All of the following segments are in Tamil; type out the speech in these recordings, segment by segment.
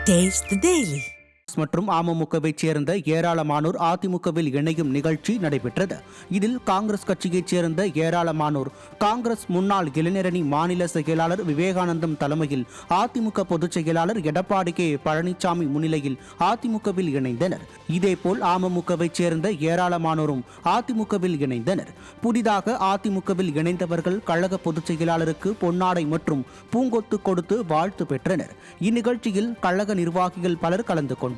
Taste the Daily. மற்றும் அமமுகவை சேர்ந்த ஏராளமானோர் அதிமுகவில் இணையும் நிகழ்ச்சி நடைபெற்றது. இதில் காங்கிரஸ் கட்சியைச் சேர்ந்த ஏராளமானோர் காங்கிரஸ் முன்னாள் இளைஞரணி மாநில செயலாளர் விவேகானந்தம் தலைமையில் அதிமுக பொதுச் செயலாளர் எடப்பாடி கே பழனிசாமி முன்னிலையில் அதிமுகவில் இணைந்தனர். இதேபோல் அமமுகவை சேர்ந்த ஏராளமானோரும் அதிமுகவில் இணைந்தனர். புதிதாக அதிமுகவில் இணைந்தவர்கள் கழக பொதுச் செயலாளருக்கு பொன்னாடை மற்றும் பூங்கொத்து கொடுத்து வாழ்த்து பெற்றனர். இந்நிகழ்ச்சியில் கழக நிர்வாகிகள் பலர் கலந்து கொண்டனர்.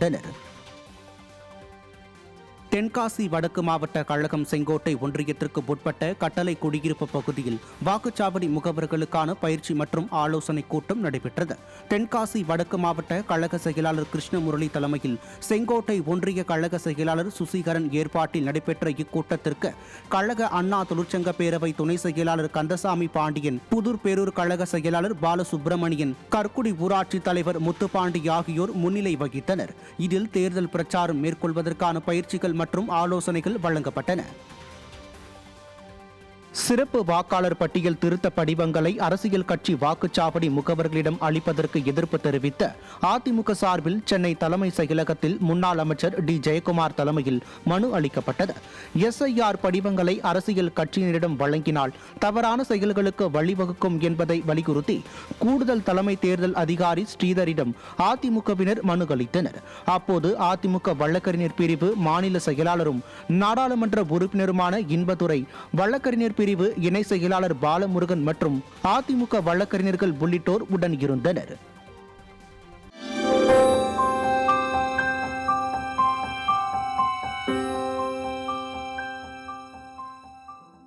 தென்காசி வடக்கு மாவட்ட கழகம் செங்கோட்டை ஒன்றியத்திற்கு உட்பட்ட கட்டளை குடியிருப்பு பகுதியில் வாக்குச்சாவடி முகவர்களுக்கான பயிற்சி மற்றும் ஆலோசனை கூட்டம் நடைபெற்றது. தென்காசி வடக்கு மாவட்ட கழக செயலாளர் கிருஷ்ணமுரளி தலைமையில் செங்கோட்டை ஒன்றிய கழக செயலாளர் சுசீகரன் ஏற்பாட்டில் நடைபெற்ற இக்கூட்டத்திற்கு கழக அண்ணா தொழிற்சங்க பேரவை துணை செயலாளர் கந்தசாமி பாண்டியன், புதூர் பேரூர் கழக செயலாளர் பாலசுப்பிரமணியன், கற்குடி ஊராட்சி தலைவர் முத்துப்பாண்டி ஆகியோர் முன்னிலை வகித்தனர். இதில் தேர்தல் பிரச்சாரம் மேற்கொள்வதற்கான பயிற்சிகள் மற்றும் ஆலோசனைகள் வழங்கப்பட்டன. சிறப்பு வாக்காளர் பட்டியல் திருத்த படிவங்களை அரசியல் கட்சி வாக்குச்சாவடி முகவர்களிடம் அளிப்பதற்கு எதிர்ப்பு தெரிவித்த அதிமுக சார்பில் சென்னை தலைமை செயலகத்தில் முன்னாள் அமைச்சர் டி ஜெயக்குமார் தலைமையில் மனு அளிக்கப்பட்டது. எஸ்ஐஆர் படிவங்களை அரசியல் கட்சியினரிடம் வழங்கினால் தவறான செயல்களுக்கு வழிவகுக்கும் என்பதை வலியுறுத்தி கூடுதல் தலைமை தேர்தல் அதிகாரி ஸ்ரீதரிடம் அதிமுகவினர் மனு அளித்தனர். அப்போது அதிமுக வழக்கறிஞர் பிரிவு மாநில செயலாளரும் நாடாளுமன்ற உறுப்பினருமான இன்பதுரை, வழக்கறிஞர் பிரிவு இணை செயலாளர் பாலமுருகன் மற்றும் அதிமுக வழக்கறிஞர்கள் உள்ளிட்டோர் உடன் இருந்தனர்.